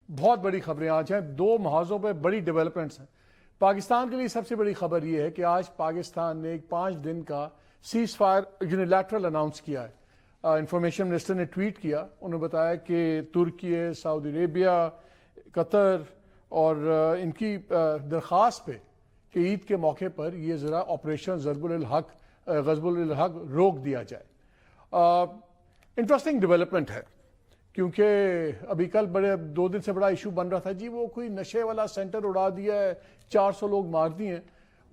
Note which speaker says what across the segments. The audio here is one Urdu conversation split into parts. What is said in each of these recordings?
Speaker 1: بہت بڑی خبریں آج ہیں، دو محاذوں پہ بڑی ڈیولپمنٹس ہیں۔ پاکستان کے لیے سب سے بڑی خبر یہ ہے کہ آج پاکستان نے ایک 5 دن کا سیز فائر یونیلیٹرل اناؤنس کیا ہے۔ انفارمیشن منسٹر نے ٹویٹ کیا، انہوں نے بتایا کہ ترکی، سعودی عربیہ، قطر اور ان کی درخواست پہ کہ عید کے موقع پر یہ ذرا آپریشن غضب الحق روک دیا جائے۔ انٹرسٹنگ ڈیولپمنٹ ہے، کیونکہ ابھی کل 2 دن سے بڑا ایشو بن رہا تھا جی وہ کوئی نشے والا سینٹر اڑا دیا ہے، 400 لوگ مار دیے ہیں۔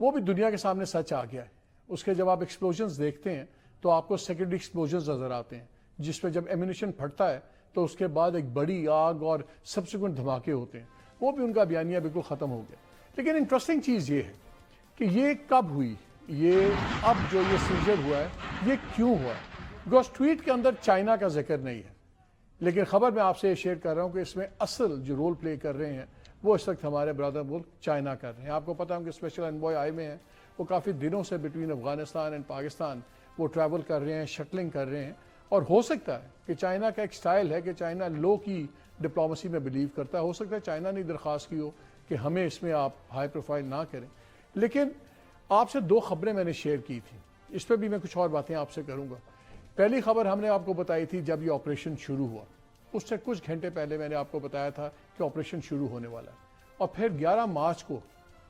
Speaker 1: وہ بھی دنیا کے سامنے سچ آ گیا ہے۔ اس کے جب آپ ایکسپلوژنز دیکھتے ہیں تو آپ کو سیکنڈری ایکسپلوژنز نظر آتے ہیں، جس پہ جب ایمونیشن پھٹتا ہے تو اس کے بعد ایک بڑی آگ اور سبسیکوئنٹ دھماکے ہوتے ہیں۔ وہ بھی ان کا بیانیہ بالکل ختم ہو گیا۔ لیکن انٹرسٹنگ چیز یہ ہے کہ یہ کب ہوئی، یہ اب جو یہ سیزر ہوا ہے یہ کیوں ہوا ہے؟ بیکاز ٹویٹ کے اندر چائنا کا ذکر نہیں ہے، لیکن خبر میں آپ سے یہ شیئر کر رہا ہوں کہ اس میں اصل جو رول پلے کر رہے ہیں وہ اس وقت ہمارے برادر ملک چائنا کر رہے ہیں۔ آپ کو پتہ ہے کہ اسپیشل انوائے آئے میں ہیں، وہ کافی دنوں سے بٹوین افغانستان اینڈ پاکستان وہ ٹریول کر رہے ہیں، شٹلنگ کر رہے ہیں، اور ہو سکتا ہے کہ چائنا کا ایک سٹائل ہے کہ چائنا لو کی ڈپلومسی میں بلیو کرتا ہے۔ ہو سکتا ہے چائنا نے درخواست کی ہو کہ ہمیں اس میں آپ ہائی پروفائل نہ کریں۔ لیکن آپ سے 2 خبریں میں نے شیئر کی تھیں، اس پہ بھی میں کچھ اور باتیں آپ سے کروں گا۔ پہلی خبر ہم نے آپ کو بتائی تھی جب یہ آپریشن شروع ہوا، اس سے کچھ گھنٹے پہلے میں نے آپ کو بتایا تھا کہ آپریشن شروع ہونے والا ہے، اور پھر 11 مارچ کو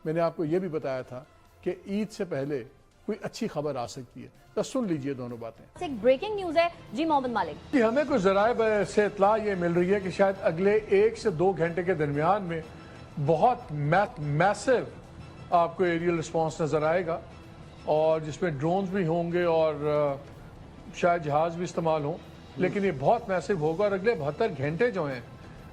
Speaker 1: میں نے آپ کو یہ بھی بتایا تھا کہ عید سے پہلے کوئی اچھی خبر آ سکتی ہے۔ تو سن لیجئے دونوں باتیں۔
Speaker 2: ایک بریکنگ نیوز ہے جی محمد مالک
Speaker 1: کہ ہمیں کچھ ذرائع سے اطلاع یہ مل رہی ہے کہ شاید اگلے 1 سے 2 گھنٹے کے درمیان میں بہت میسو آپ کو ایریل رسپانس نظر آئے گا، اور جس میں ڈرونز بھی ہوں گے اور شاید جہاز بھی استعمال ہوں، لیکن یہ بہت میسو ہوگا، اور اگلے 72 گھنٹے جو ہیں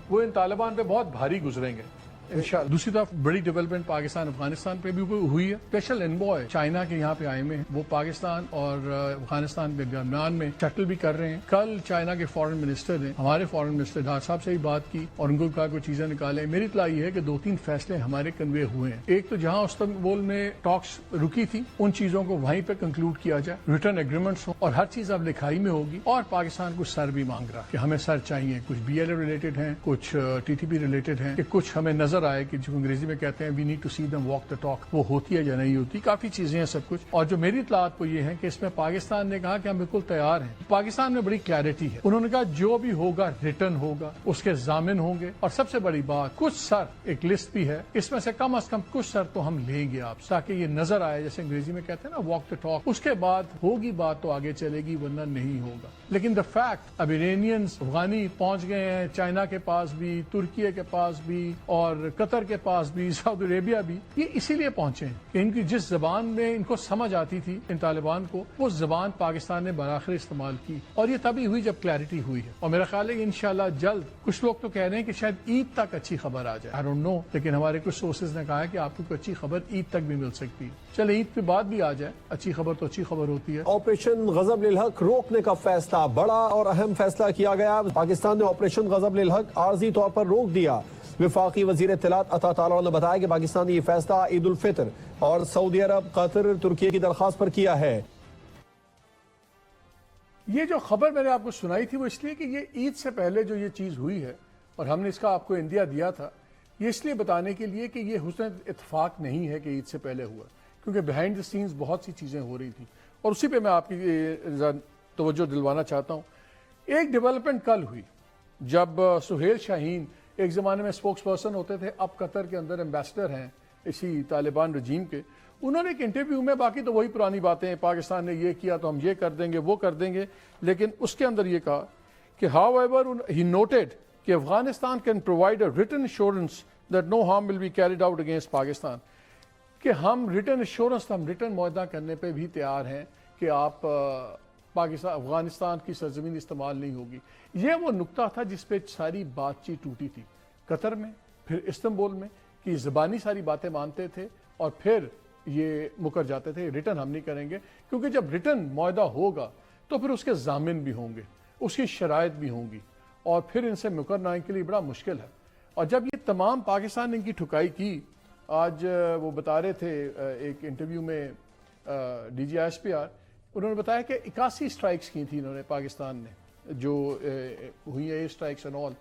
Speaker 1: وہ ان طالبان پہ بہت بھاری گزریں گے انشاءاللہ۔ دوسری طرف بڑی ڈیولپمنٹ پاکستان افغانستان پہ بھی ہوئی ہے۔ اسپیشل انوائے چائنا کے یہاں پہ آئے ہوئے ہیں، وہ پاکستان اور افغانستان کے درمیان میں شٹل بھی کر رہے ہیں۔ کل چائنا کے فارن منسٹر نے ہمارے فارن منسٹر ڈار صاحب سے ہی بات کی اور ان کو کہا کوئی چیزیں نکالیں۔ میری اطلاع یہ ہے کہ 2-3 فیصلے ہمارے کنوے ہوئے ہیں۔ ایک تو جہاں استنبول میں ٹاکس رکی تھی ان چیزوں کو وہیں پہ کنکلوڈ کیا جائے، ریٹرن ایگریمنٹس ہوں، اور ہر چیز اب لکھائی میں ہوگی، اور پاکستان کچھ سر بھی مانگ رہا کہ ہمیں سر چاہیے، کچھ بی ایل اے ریلیٹڈ ہیں، کچھ ٹی ٹی پی ریلیٹڈ ہیں، کہ کچھ ہمیں نظر آئے کہ جو انگریزی میں کہتے ہیں we need to see them walk the talk, وہ ہوتی ہے یا نہیں ہوتی، کافی چیزیں ہیں سب کچھ۔ اور جو میری اطلاعات کو یہ ہے کہ اس میں پاکستان نے کہا کہ ہم بالکل تیار ہیں۔ پاکستان میں بڑی کلیئرٹی ہے، انہوں نے کہا جو بھی ہوگا ریٹرن ہوگا، اس کے ضامن ہوں گے، اور سب سے بڑی بات کچھ سر، ایک لسٹ بھی ہے، اس میں سے کم از کم کچھ سر تو ہم لیں گے آپ، تاکہ یہ نظر آئے جیسے انگریزی میں کہتے ہیں نا واک دا ٹاک، اس کے بعد ہوگی بات تو آگے چلے گی، ورنہ نہیں ہوگا۔ لیکن دا فیکٹ اب ایرانینز افغانی پہنچ گئے ہیں چائنا کے پاس بھی، ترکی کے پاس بھی، اور قطر کے پاس بھی، سعودی عربیہ بھی، یہ اسی لیے پہنچے ہیں کہ ان کی جس زبان میں ان کو سمجھ آتی تھی ان طالبان کو، وہ زبان پاکستان نے براخر استعمال کی، اور یہ تبھی ہوئی جب کلیئرٹی ہوئی ہے۔ اور میرا خیال ہے کہ انشاءاللہ جلد، کچھ لوگ تو کہہ رہے ہیں کہ شاید عید تک اچھی خبر آ جائے، I don't know، لیکن ہمارے کچھ سورسز نے کہا ہے کہ آپ کو کوئی اچھی خبر عید تک بھی مل سکتی ہے۔ چلے عید کے بعد بھی آ جائے، اچھی خبر تو اچھی خبر ہوتی ہے۔
Speaker 3: آپریشن غضب للحق روکنے کا فیصلہ، بڑا اور اہم فیصلہ کیا گیا۔ پاکستان نے آپریشن غضب للحق عارضی طور پر روک دیا۔ وفاقی وزیر اطلاعات عطا تعالیٰ نے بتایا کہ پاکستان نے یہ فیصلہ عید الفطر اور سعودی عرب، قطر، ترکی کی درخواست پر کیا ہے۔
Speaker 1: یہ جو خبر میں نے آپ کو سنائی تھی وہ اس لیے کہ یہ عید سے پہلے جو یہ چیز ہوئی ہے، اور ہم نے اس کا آپ کو اندیا دیا تھا، یہ اس لیے بتانے کے لیے کہ یہ حسن اتفاق نہیں ہے کہ عید سے پہلے ہوا، کیونکہ بیہائنڈ دی سینز بہت سی چیزیں ہو رہی تھیں، اور اسی پہ میں آپ کی توجہ دلوانا چاہتا ہوں۔ ایک ڈیولپمنٹ کل ہوئی جب سہیل شاہین ایک زمانے میں اسپوکس پرسن ہوتے تھے، اب قطر کے اندر ایمبیسڈر ہیں اسی طالبان رجیم کے، انہوں نے ایک انٹرویو میں، باقی تو وہی پرانی باتیں، پاکستان نے یہ کیا تو ہم یہ کر دیں گے، وہ کر دیں گے، لیکن اس کے اندر یہ کہا کہ ہاؤ ایور ہی نوٹڈ کہ Afghanistan can provide a written assurance that no harm will be carried out against Pakistan, کہ ہم ریٹن ایشورنس، ہم ریٹن معاہدہ کرنے پہ بھی تیار ہیں کہ آپ افغانستان کی سرزمین استعمال نہیں ہوگی۔ یہ وہ نقطہ تھا جس پہ ساری بات چیت ٹوٹی تھی، قطر میں، پھر استنبول میں، کہ زبانی ساری باتیں مانتے تھے اور پھر یہ مکر جاتے تھے ریٹرن ہم نہیں کریں گے، کیونکہ جب ریٹرن معاہدہ ہوگا تو پھر اس کے ضامن بھی ہوں گے، اس کی شرائط بھی ہوں گی، اور پھر ان سے مکرنا ان کے لیے بڑا مشکل ہے۔ اور جب یہ تمام پاکستان نے ان کی ٹھکائی کی، آج وہ بتا رہے تھے ایک انٹرویو میں D G S P R, انہوں نے بتایا کہ 81 اسٹرائکس کی تھی انہوں نے، پاکستان نے جو ہوئی ہیں اسٹرائکس اینڈ آل،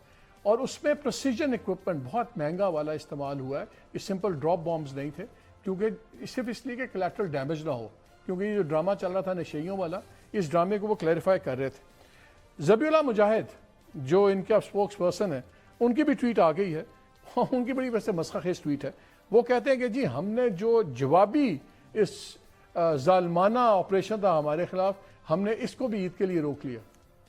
Speaker 1: اور اس میں پریسیجن اکوپمنٹ بہت مہنگا والا استعمال ہوا ہے. یہ سمپل ڈراپ بامز نہیں تھے کیونکہ صرف اس لیے کہ کولیٹرل ڈیمیج نہ ہو, کیونکہ یہ جو ڈرامہ چل رہا تھا نشیوں والا, اس ڈرامے کو وہ کلیریفائی کر رہے تھے. ذبیح اللہ مجاہد جو ان کا اسپوکس پرسن ہے, ان کی بھی ٹویٹ آ گئی ہے, ان کی بڑی ویسے مسخرہ خیز ٹویٹ ہے. وہ کہتے ہیں کہ جی ہم نے جو جوابی اس ظالمانہ آپریشن تھا ہمارے خلاف, ہم نے اس کو بھی عید کے لیے روک لیا.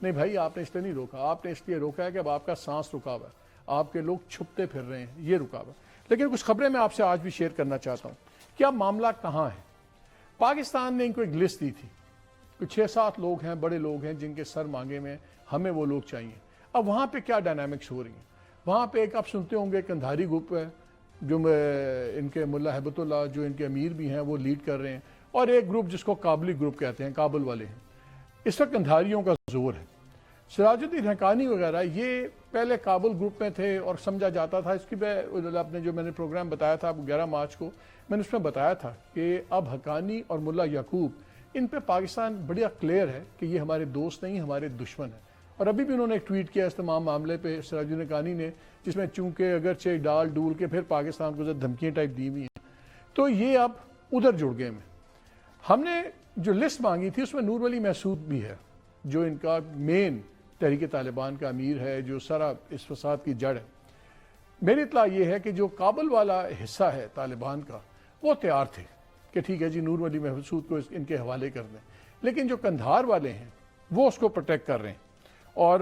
Speaker 1: نہیں بھائی, آپ نے اس لیے نہیں روکا, آپ نے اس لیے روکا ہے کہ اب آپ کا سانس رکا ہوا ہے, آپ کے لوگ چھپتے پھر رہے ہیں, یہ رکا ہوا ہے. لیکن کچھ خبریں میں آپ سے آج بھی شیئر کرنا چاہتا ہوں. کیا معاملہ کہاں ہے؟ پاکستان نے ان کو ایک لسٹ دی تھی, کچھ 6-7 لوگ ہیں, بڑے لوگ ہیں جن کے سر مانگے میں ہمیں وہ لوگ چاہیے. اب وہاں پہ کیا ڈائنامکس ہو رہی ہیں؟ وہاں پہ ایک آپ سنتے ہوں گے کندھاری گروپ ہے جو ان کے ملا ہیبت اللہ جو ان کے امیر بھی ہیں وہ لیڈ کر رہے ہیں, اور ایک گروپ جس کو کابلی گروپ کہتے ہیں, کابل والے ہیں. اس وقت کندھاریوں کا زور ہے. سراج الدین حقانی وغیرہ یہ پہلے کابل گروپ میں تھے اور سمجھا جاتا تھا. اس کی اپنے جو میں نے پروگرام بتایا تھا 11 مارچ کو, میں نے اس میں بتایا تھا کہ اب حقانی اور ملا یعقوب ان پہ پاکستان بڑا کلیئر ہے کہ یہ ہمارے دوست نہیں, ہمارے دشمن ہیں. اور ابھی بھی انہوں نے ایک ٹویٹ کیا اس تمام معاملے پہ سراج الدین حقانی نے, جس میں چونکہ اگرچہ ڈال ڈول کے پھر پاکستان کو دھمکیاں ٹائپ دی ہوئی ہیں, تو یہ اب ادھر جڑ گئے. ہم نے جو لسٹ مانگی تھی اس میں نور ولی محسود بھی ہے جو ان کا مین تحریک طالبان کا امیر ہے, جو سارا اس فساد کی جڑ ہے. میری اطلاع یہ ہے کہ جو کابل والا حصہ ہے طالبان کا وہ تیار تھے کہ ٹھیک ہے جی نور ولی محسود کو ان کے حوالے کر دیں, لیکن جو کندھار والے ہیں وہ اس کو پروٹیکٹ کر رہے ہیں, اور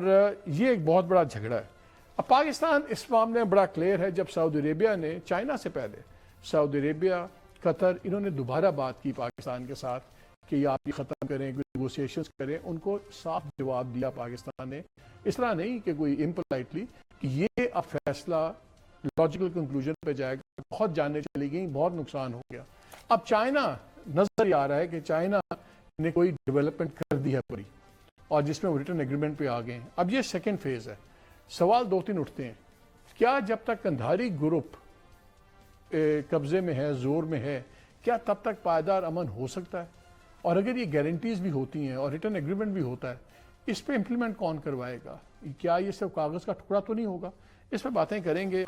Speaker 1: یہ ایک بہت بڑا جھگڑا ہے. اب پاکستان اس معاملے میں بڑا کلیئر ہے. جب سعودی عربیہ نے, چائنا سے پہلے سعودی عربیہ, قطر, انہوں نے دوبارہ بات کی پاکستان کے ساتھ کہ یہ آپ یہ ختم کریں, نیگوسیشنز کریں, ان کو صاف جواب دیا پاکستان نے. اس طرح نہیں کہ کوئی امپولائٹلی, کہ یہ اب فیصلہ لاجیکل کنکلوژن پہ جائے گا. بہت جانیں چلی گئیں, بہت نقصان ہو گیا. اب چائنا نظر آ رہا ہے کہ چائنا نے کوئی ڈیولپمنٹ کر دی ہے پوری, اور جس میں وہ ریٹن ایگریمنٹ پہ آ گئے ہیں. اب یہ سیکنڈ فیز ہے. سوال 2-3 اٹھتے ہیں. کیا جب تک کندھاری گروپ قبضے میں ہے, زور میں ہے, کیا تب تک پائیدار امن ہو سکتا ہے؟ اور اگر یہ گارنٹیز بھی ہوتی ہیں اور ریٹن ایگریمنٹ بھی ہوتا ہے, اس پہ امپلیمنٹ کون کروائے گا؟ کیا یہ صرف کاغذ کا ٹکڑا تو نہیں ہوگا؟ اس پہ باتیں کریں گے.